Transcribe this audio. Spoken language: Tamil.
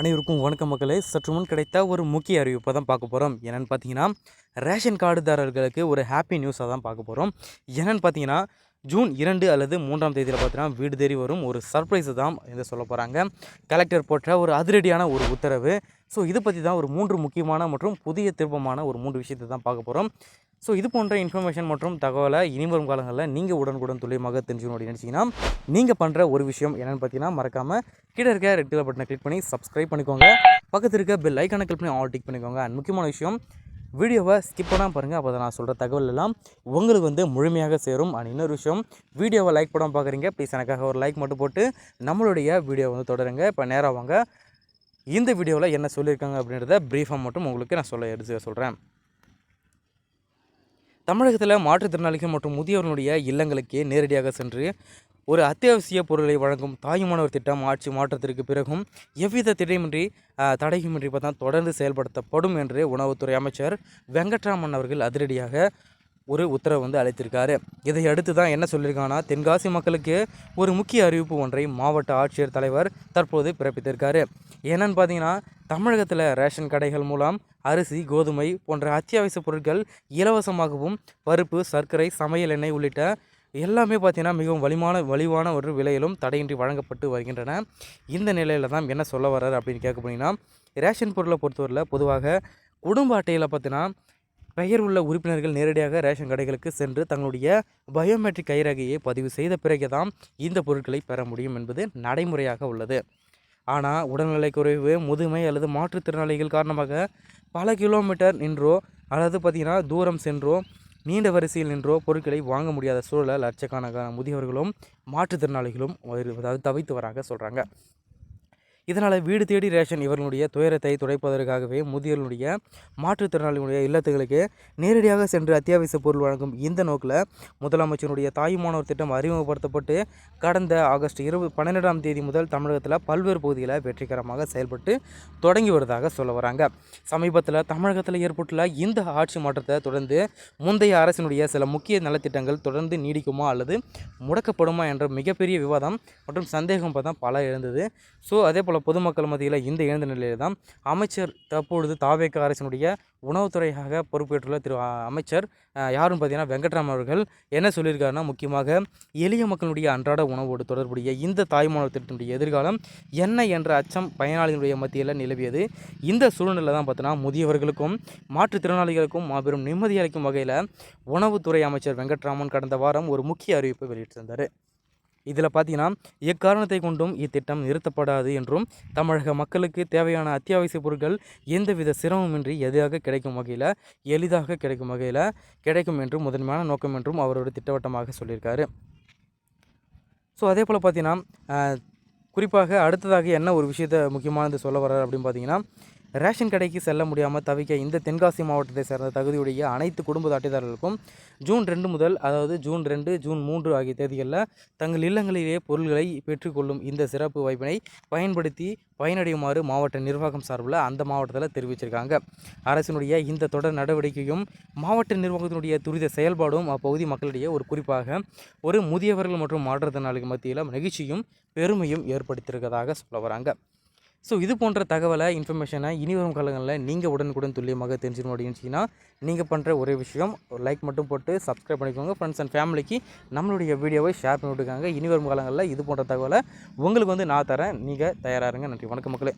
அனைவருக்கும் வணக்கம் மக்களே. சற்று முன் கிடைத்த ஒரு முக்கிய அறிவிப்பை தான் பார்க்க போகிறோம். என்னென்னு பார்த்தீங்கன்னா, ரேஷன் கார்டுதாரர்களுக்கு ஒரு ஹாப்பி நியூஸாக தான் பார்க்க போகிறோம். என்னென்னு பார்த்தீங்கன்னா, ஜூன் 2 அல்லது 3ஆம் தேதியில் பார்த்தீங்கன்னா வீடு தேடி வரும் ஒரு சர்ப்ரைஸு தான் இதை சொல்ல போகிறாங்க. கலெக்டர் போட்ட ஒரு அதிரடியான ஒரு உத்தரவு. ஸோ இது பற்றி தான் ஒரு 3 முக்கியமான மற்றும் புதிய திருப்பமான ஒரு 3 விஷயத்தை தான் பார்க்க போகிறோம். ஸோ இது போன்ற இன்ஃபர்மேஷன் மற்றும் தகவலை இனிவரும் காலங்களில் நீங்கள் உடனுக்குடன் துல்லியமாக தெரிஞ்சுக்கணும் அப்படின்னு நினச்சிங்கன்னா, நீங்கள் பண்ணுற ஒரு விஷயம் என்னென்னு பார்த்தீங்கன்னா, மறக்காமல் கீழே இருக்க ரெட் கலர் பட்டனை கிளிக் பண்ணி சப்ஸ்கிரைப் பண்ணிக்கோங்க. பக்கத்தில் இருக்க பெல் ஐக்கானை கிளிக் பண்ணி ஆல் டிக் பண்ணிக்கோங்க. அண்ட் முக்கியமான விஷயம், வீடியோவை ஸ்கிப் பண்ணாமல் பாருங்கள். அப்போ தான் நான் சொல்கிற தகவல் எல்லாம் உங்களுக்கு முழுமையாக சேரும். அண்ட் இன்னொரு விஷயம், வீடியோவை லைக் பண்ணாமல் பார்க்குறீங்க, ப்ளீஸ் எனக்காக ஒரு லைக் மட்டும் போட்டு நம்மளுடைய வீடியோவை தொடருங்க. இப்போ நேராக வாங்க, இந்த வீடியோவில் என்ன சொல்லியிருக்காங்க அப்படின்றத ப்ரீஃபாக மட்டும் உங்களுக்கு நான் எடுத்து சொல்கிறேன். தமிழகத்தில் மாற்றுத்திறனாளிகள் மற்றும் முதியோர்களுடைய இல்லங்களுக்கே நேரடியாக சென்று ஒரு அத்தியாவசிய பொருளை வழங்கும் தாயுமானவர் திட்டம் ஆட்சி மாற்றத்திற்கு பிறகும் எவ்வித தடையுமின்றி தொடர்ந்து செயல்படுத்தப்படும் என்று உணவுத்துறை அமைச்சர் வெங்கட்ராமன் அவர்கள் அதிரடியாக ஒரு உத்தரவு அளித்திருக்காரு. இதை அடுத்து தான் என்ன சொல்லியிருக்காங்கன்னா, தென்காசி மக்களுக்கு ஒரு முக்கிய அறிவிப்பு ஒன்றை மாவட்ட ஆட்சியர் தலைவர் தற்போது பிறப்பித்திருக்காரு. என்னன்னு பார்த்தீங்கன்னா, தமிழகத்தில் ரேஷன் கடைகள் மூலம் அரிசி, கோதுமை போன்ற அத்தியாவசிய பொருட்கள் இலவசமாகவும், பருப்பு, சர்க்கரை, சமையல் எண்ணெய் உள்ளிட்ட எல்லாமே பார்த்திங்கன்னா மிகவும் வலிவான ஒரு விலையிலும் தடையின்றி வழங்கப்பட்டு வருகின்றன. இந்த நிலையில் தான் என்ன சொல்ல வர்றாரு அப்படின்னு கேட்க போனீங்கன்னா, ரேஷன் பொருளை பொறுத்தவரையில் பொதுவாக குடும்ப அட்டையில் பார்த்தீங்கன்னா பெயர் உள்ள உறுப்பினர்கள் நேரடியாக ரேஷன் கடைகளுக்கு சென்று தங்களுடைய பயோமெட்ரிக் கைரேகையை பதிவு செய்த பிறகு தான் இந்த பொருட்களை பெற முடியும் என்பது நடைமுறையாக உள்ளது. ஆனால் உடல்நிலை குறைவு, முதுமை அல்லது மாற்றுத்திறனாளிகள் காரணமாக பல கிலோமீட்டர் நின்றோ அல்லது பார்த்திங்கன்னா தூரம் சென்றோ நீண்ட வரிசையில் நின்றோ பொருட்களை வாங்க முடியாத சூழலில் லட்சக்கணக்கான முதியவர்களும் மாற்றுத்திறனாளிகளும் தவித்து வராங்க சொல்கிறாங்க. இதனால் வீடு தேடி ரேஷன் இவர்களுடைய துயரத்தை துடைப்பதற்காகவே முதியோர்களுடைய மாற்றுத்திறனாளிகளுடைய இல்லத்துகளுக்கு நேரடியாக சென்று அத்தியாவசிய பொருள் வழங்கும் இந்த நோக்கில் முதலமைச்சருடைய தாயுமானவர் திட்டம் அறிமுகப்படுத்தப்பட்டு கடந்த ஆகஸ்ட் 12ஆம் தேதி முதல் தமிழகத்தில் பல்வேறு பகுதிகளில் வெற்றிகரமாக செயல்பட்டு தொடங்கி வருவதாக சொல்ல வராங்க. சமீபத்தில் தமிழகத்தில் ஏற்பட்டுள்ள இந்த ஆட்சி மாற்றத்தை தொடர்ந்து முந்தைய அரசினுடைய சில முக்கிய நலத்திட்டங்கள் தொடர்ந்து நீடிக்குமா அல்லது முடக்கப்படுமா என்ற மிகப்பெரிய விவாதம் மற்றும் சந்தேகம் பல எழுந்தது. ஸோ அதே போல் பொதுமக்கள் மத்தியில் இந்த எழுந்த நிலையில் தான் அமைச்சர் தற்பொழுது தாவேக அரசினுடைய உணவுத்துறையாக பொறுப்பேற்றுள்ள அமைச்சர் யாருன்னு பார்த்தீங்கன்னா வெங்கட்ராமன் அவர்கள் என்ன சொல்லியிருக்காருன்னா, முக்கியமாக எளிய மக்களுடைய அன்றாட உணவோடு தொடர்புடைய இந்த தாய்மானவர் திட்டத்தினுடைய எதிர்காலம் என்ன என்ற அச்சம் பயனாளிகளுடைய மத்தியில் நிலவியது. இந்த சூழ்நிலை தான் பார்த்தீங்கன்னா முதியவர்களுக்கும் மாற்றுத்திறனாளிகளுக்கும் மாபெரும் நிம்மதி அளிக்கும் வகையில் உணவுத்துறை அமைச்சர் வெங்கட்ராமன் கடந்த வாரம் ஒரு முக்கிய அறிவிப்பை வெளியிட்டிருந்தார். இதில் பார்த்தீங்கன்னா, எக்காரணத்தை கொண்டும் இத்திட்டம் நிறுத்தப்படாது என்றும் தமிழக மக்களுக்கு தேவையான அத்தியாவசிய பொருட்கள் எந்தவித சிரமமின்றி எளிதாக கிடைக்கும் என்றும் முதன்மையான நோக்கம் என்றும் அவரோட திட்டவட்டமாக சொல்லியிருக்காரு. ஸோ அதே போல் பார்த்தீங்கன்னா, குறிப்பாக அடுத்ததாக என்ன ஒரு விஷயத்தை முக்கியமானது சொல்ல வர்றாரு அப்படின்னு பார்த்தீங்கன்னா, ரேஷன் கடைக்கு செல்ல முடியாமல் தவிக்க இந்த தென்காசி மாவட்டத்தை சேர்ந்த தகுதியுடைய அனைத்து குடும்ப அட்டைதாரர்களுக்கும் ஜூன் 2 முதல், அதாவது ஜூன் 2, ஜூன் 3 ஆகிய தேதிகளில் தங்கள் இல்லங்களிலேயே பொருள்களை பெற்றுக்கொள்ளும் இந்த சிறப்பு வாய்ப்பினை பயன்படுத்தி பயனடையுமாறு மாவட்ட நிர்வாகம் சார்பில் அந்த மாவட்டத்தில் தெரிவிச்சிருக்காங்க. அரசினுடைய இந்த தொடர் நடவடிக்கையும் மாவட்ட நிர்வாகத்தினுடைய துரித செயல்பாடும் அப்பகுதி மக்களிடையே ஒரு குறிப்பாக ஒரு முதியவர்கள் மற்றும் மாற்றுத்திறனாளிகள் மத்தியில் மகிழ்ச்சியும் பெருமையும் ஏற்படுத்தியிருக்கிறதாக சொல்ல வராங்க. ஸோ இது போன்ற தகவலை இன்ஃபர்மேஷனை இனி வரும் காலங்களில் நீங்கள் உடனுக்குடன் துல்லியமாக தெரிஞ்சுக்கணும் அப்படின்னு நீங்கள் பண்ணுற ஒரே விஷயம், ஒரு லைக் மட்டும் போட்டு சப்ஸ்கிரைப் பண்ணிக்கோங்க. ஃப்ரெண்ட்ஸ் அண்ட் ஃபேமிலிக்கு நம்மளுடைய வீடியோவை ஷேர் பண்ணி விட்டுருக்காங்க. இனி வரும் காலங்களில் இது போன்ற தகவலை உங்களுக்கு நான் தரேன். நீங்கள் தயாராக இருங்க. நன்றி. வணக்கம் மக்களே.